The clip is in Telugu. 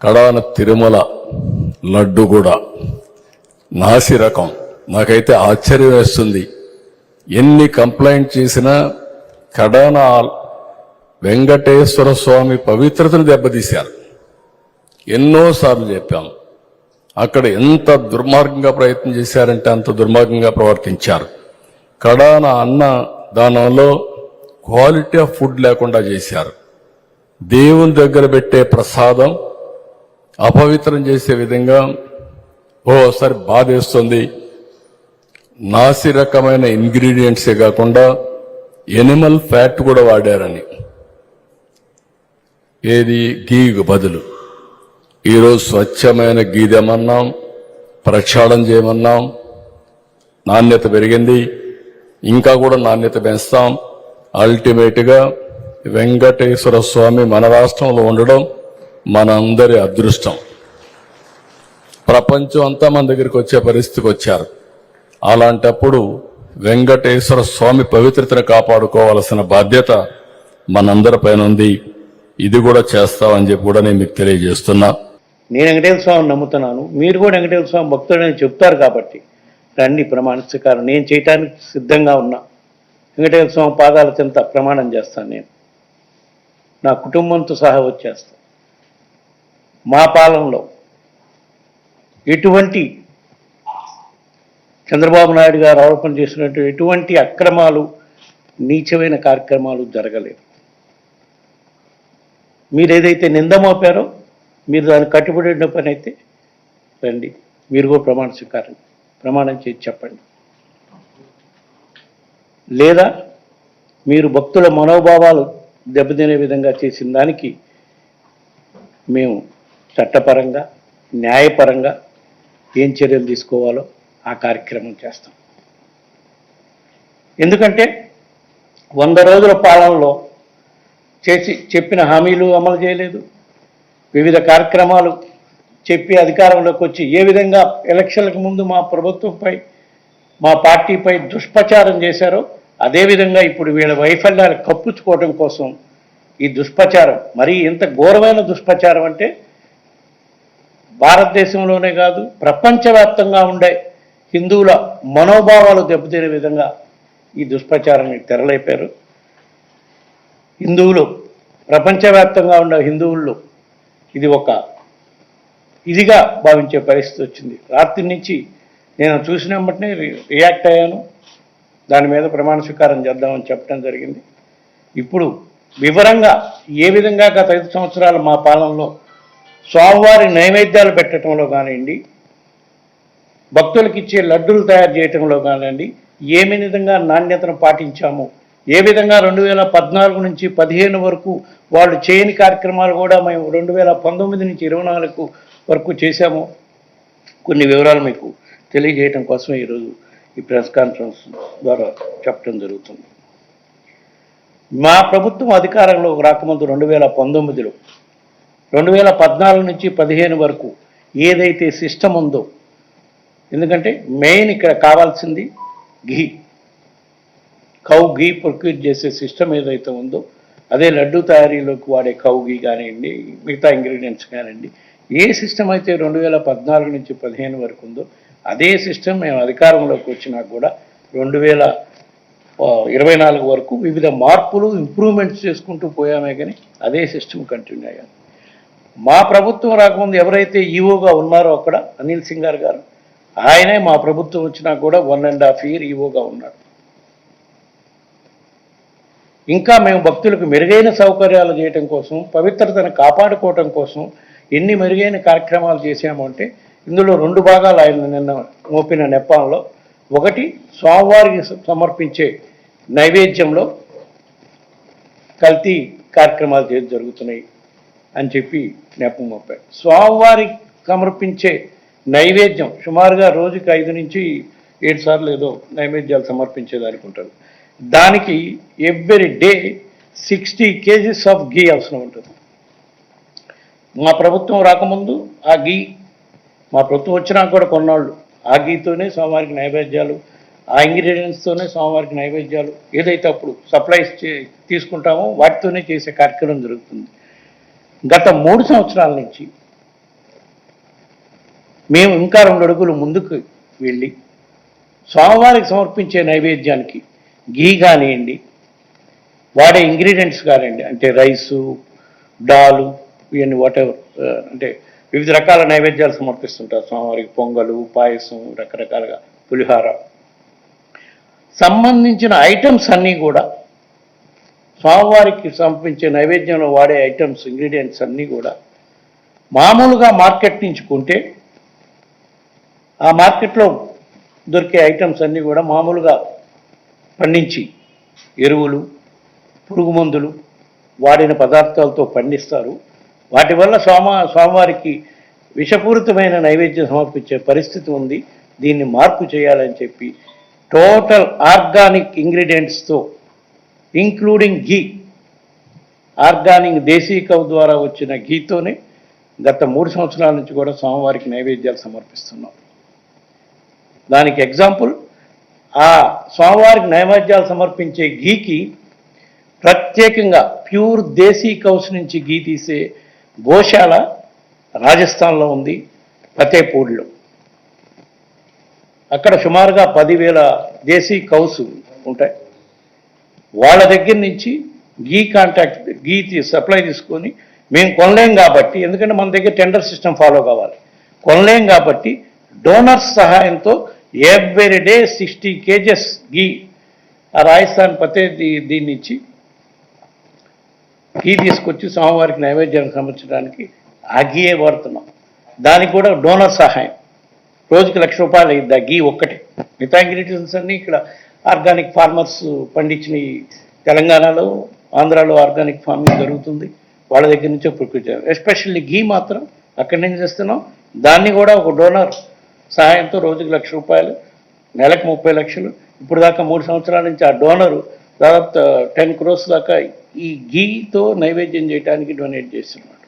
కడాన తిరుమల లడ్డు కూడా నాసి రకం. నాకైతే ఆశ్చర్యం వేస్తుంది. ఎన్ని కంప్లైంట్ చేసినా కడాన వెంకటేశ్వర స్వామి పవిత్రతను దెబ్బతీశారు. ఎన్నోసార్లు చెప్పాం. అక్కడ ఎంత దుర్మార్గంగా ప్రయత్నం చేశారంటే అంత దుర్మార్గంగా ప్రవర్తించారు. కడాన అన్న దానంలో క్వాలిటీ ఆఫ్ ఫుడ్ లేకుండా చేశారు. దేవుని దగ్గర పెట్టే ప్రసాదం అపవిత్రం చేసే విధంగా ఓసారి బాధేస్తుంది. నాసి రకమైన ఇంగ్రీడియంట్సే కాకుండా ఎనిమల్ ఫ్యాట్ కూడా వాడారని. ఏది గీకు బదులు ఈరోజు స్వచ్ఛమైన గీ తెమన్నాం, ప్రక్షాళన చేయమన్నాం. నాణ్యత పెరిగింది, ఇంకా కూడా నాణ్యత పెంచుతాం. అల్టిమేట్గా వెంకటేశ్వర స్వామి మన రాష్ట్రంలో ఉండడం మనందరి అదృష్టం. ప్రపంచం అంతా మన దగ్గరికి వచ్చే పరిస్థితికి వచ్చారు. అలాంటప్పుడు వెంకటేశ్వర స్వామి పవిత్రతను కాపాడుకోవాల్సిన బాధ్యత మనందరిపైన ఉంది. ఇది కూడా చేస్తామని చెప్పి కూడా నేను మీకు తెలియజేస్తున్నా. నేను వెంకటేశ్వర స్వామిని నమ్ముతున్నాను, మీరు కూడా వెంకటేశ్వర స్వామి భక్తుడని చెప్తారు కాబట్టి రండి ప్రమాణ స్వీకారం. నేను చేయటానికి సిద్ధంగా ఉన్నా. వెంకటేశ్వర స్వామి పాదాల చెంత ప్రమాణం చేస్తాను. నేను నా కుటుంబంతో సహా వచ్చేస్తాను. మా పాలనలో ఎటువంటి చంద్రబాబు నాయుడు గారు ఆరోపణ చేసినట్టు ఎటువంటి అక్రమాలు, నీచమైన కార్యక్రమాలు జరగలేదు. మీరు ఏదైతే నింద మోపారో మీరు దానికి కట్టుబడిన పని అయితే రండి, మీరు కూడా ప్రమాణం చేసి చెప్పండి. లేదా మీరు భక్తుల మనోభావాలు దెబ్బతినే విధంగా చేసిన దానికి మేము చట్టపరంగా, న్యాయపరంగా ఏం చర్యలు తీసుకోవాలో ఆ కార్యక్రమం చేస్తాం. ఎందుకంటే 100 రోజుల పాలనలో చెప్పిన హామీలు అమలు చేయలేదు. వివిధ కార్యక్రమాలు చెప్పి అధికారంలోకి వచ్చి ఏ విధంగా ఎలక్షన్లకు ముందు మా ప్రభుత్వంపై, మా పార్టీపై దుష్ప్రచారం చేశారో అదేవిధంగా ఇప్పుడు వీళ్ళ వైఫల్యాలు కప్పుచ్చుకోవడం కోసం ఈ దుష్ప్రచారం, మరీ ఎంత ఘోరమైన దుష్ప్రచారం అంటే భారతదేశంలోనే కాదు ప్రపంచవ్యాప్తంగా ఉండే హిందువుల మనోభావాలు దెబ్బతినే విధంగా ఈ దుష్ప్రచారాన్ని తెరలేపారు. హిందువులు, ప్రపంచవ్యాప్తంగా ఉండే హిందువుల్లో ఇది ఒక ఇదిగా భావించే పరిస్థితి వచ్చింది. రాత్రి నుంచి నేను చూసిన వెంటనే రియాక్ట్ అయ్యాను. దాని మీద ప్రమాణ స్వీకారం చేద్దామని చెప్పడం జరిగింది. ఇప్పుడు వివరంగా ఏ విధంగా గత 5 సంవత్సరాలు మా పాలనలో స్వామివారి నైవేద్యాలు పెట్టడంలో కానివ్వండి, భక్తులకు ఇచ్చే లడ్డూలు తయారు చేయటంలో కానివ్వండి, ఏ విధంగా నాణ్యతను పాటించాము, ఏ విధంగా 2014 నుంచి 15 వరకు వాళ్ళు చేయని కార్యక్రమాలు కూడా మేము 2019 నుంచి 24 వరకు చేశాము, కొన్ని వివరాలు మీకు తెలియజేయడం కోసం ఈరోజు ఈ ప్రెస్ కాన్ఫరెన్స్ ద్వారా చెప్పడం జరుగుతుంది. మా ప్రభుత్వం అధికారంలో రాకముందు 2019లో 2014 నుంచి 15 వరకు ఏదైతే సిస్టమ్ ఉందో, ఎందుకంటే మెయిన్ ఇక్కడ కావాల్సింది ఘీ, కౌ ఘీ ప్రొక్యూర్ చేసే సిస్టమ్ ఏదైతే ఉందో అదే లడ్డు తయారీలోకి వాడే కౌ ఘీ కానివ్వండి, మిగతా ఇంగ్రీడియంట్స్ కానివ్వండి, ఏ సిస్టమ్ అయితే 2014 నుంచి 15 వరకు ఉందో అదే సిస్టమ్ మేము అధికారంలోకి వచ్చినా కూడా 2024 వరకు వివిధ మార్పులు, ఇంప్రూవ్మెంట్స్ చేసుకుంటూ పోయామే కానీ అదే సిస్టమ్ కంటిన్యూ అయ్యాలి. మా ప్రభుత్వం రాకముందు ఎవరైతే ఈఓగా ఉన్నారో అక్కడ అనిల్ సింగార్ గారు, ఆయనే మా ప్రభుత్వం వచ్చినా కూడా 1.5 year ఈఓగా ఉన్నాడు. ఇంకా మేము భక్తులకు మెరుగైన సౌకర్యాలు చేయటం కోసం, పవిత్రతను కాపాడుకోవటం కోసం ఎన్ని మెరుగైన కార్యక్రమాలు చేశాము అంటే ఇందులో 2 భాగాలు ఆయన నిన్న మోపిన నెపంలో, ఒకటి స్వామివారికి సమర్పించే నైవేద్యంలో కల్తీ కార్యక్రమాలు జరుగుతున్నాయి అని చెప్పి నెపం మోపారు. స్వామివారికి సమర్పించే నైవేద్యం సుమారుగా రోజుకి 5 నుంచి 7 సార్లు ఏదో నైవేద్యాలు సమర్పించేదానికి ఉంటుంది. దానికి ఎవ్రీ డే 60 kgs ఆఫ్ ఘీ అవసరం ఉంటుంది. మా ప్రభుత్వం రాకముందు ఆ ఘీ, మా ప్రభుత్వం వచ్చినా కూడా కొన్నాళ్ళు ఆ ఘీతోనే స్వామివారికి నైవేద్యాలు, ఆ ఇంగ్రీడియంట్స్తోనే స్వామివారికి నైవేద్యాలు ఏదైతే అప్పుడు సప్లైస్ తీసుకుంటామో వాటితోనే చేసే కార్యక్రమం జరుగుతుంది. గత 3 సంవత్సరాల నుంచి మేము ఇంకా 2 అడుగులు ముందుకు వెళ్ళి స్వామివారికి సమర్పించే నైవేద్యానికి ఘీ కానివ్వండి, వాడే ఇంగ్రీడియంట్స్ కానివ్వండి, అంటే రైసు, డాలు, ఇవన్నీ వాటెవర్, అంటే వివిధ రకాల నైవేద్యాలు సమర్పిస్తుంటారు స్వామివారికి. పొంగలు, పాయసం, రకరకాలుగా పులిహార సంబంధించిన ఐటమ్స్ అన్నీ కూడా స్వామివారికి సమర్పించే నైవేద్యంలో వాడే ఐటమ్స్, ఇంగ్రీడియంట్స్ అన్నీ కూడా మామూలుగా మార్కెట్ నుంచి కొంటే ఆ మార్కెట్లో దొరికే ఐటమ్స్ అన్నీ కూడా మామూలుగా పండించి ఎరువులు, పురుగు మందులు వాడిన పదార్థాలతో పండిస్తారు. వాటి వల్ల స్వామివారికి విషపూరితమైన నైవేద్యం సమర్పించే పరిస్థితి ఉంది. దీన్ని మార్పు చేయాలని చెప్పి టోటల్ ఆర్గానిక్ ఇంగ్రీడియంట్స్తో, ఇంక్లూడింగ్ ఘీ, ఆర్గానిక్ దేశీ కౌ ద్వారా వచ్చిన ఘీతోనే గత 3 సంవత్సరాల నుంచి కూడా స్వామివారికి నైవేద్యాలు సమర్పిస్తున్నాం. దానికి ఎగ్జాంపుల్, ఆ స్వామివారికి నైవేద్యాలు సమర్పించే ఘీకి ప్రత్యేకంగా ప్యూర్ దేశీ కౌస్ నుంచి ఘీ తీసే గోశాల రాజస్థాన్లో ఉంది, ఫతేపూర్లో. అక్కడ సుమారుగా 10,000 దేశీ కౌస్ ఉంటాయి. వాళ్ళ దగ్గర నుంచి ఘీ సప్లై తీసుకొని, మేము కొనలేం కాబట్టి, ఎందుకంటే మన దగ్గర టెండర్ సిస్టమ్ ఫాలో కావాలి, కొనలేం కాబట్టి డోనర్స్ సహాయంతో ఎవ్రీ డే 60 kgs ఘీ ఆ రాజస్థాన్ దీని నుంచి ఘీ తీసుకొచ్చి స్వామివారికి నైవేద్యానికి సమర్పించడానికి ఆ ఘీయే వాడుతున్నాం. దానికి కూడా డోనర్ సహాయం. రోజుకి ₹1,00,000 అయింది ఆ ఘీ ఒక్కటే. మిగతా ఇంగ్రీడియంట్స్ అన్నీ ఇక్కడ ఆర్గానిక్ ఫార్మర్స్ పండించిన తెలంగాణలో, ఆంధ్రాలో ఆర్గానిక్ ఫార్మింగ్ జరుగుతుంది. వాళ్ళ దగ్గర నుంచే ప్రొక్యూర్ చేయాలి. ఎస్పెషల్లీ ఘీ మాత్రం అక్కడి నుంచి తెస్తున్నాం. దాన్ని కూడా ఒక డోనర్ సహాయంతో రోజుకి ₹1,00,000, నెలకు 30 లక్షలు. ఇప్పుడు దాకా 3 సంవత్సరాల నుంచి ఆ డోనరు దాదాపు 10 crores దాకా ఈ ఘీతో నైవేద్యం చేయడానికి డొనేట్ చేస్తున్నాడు.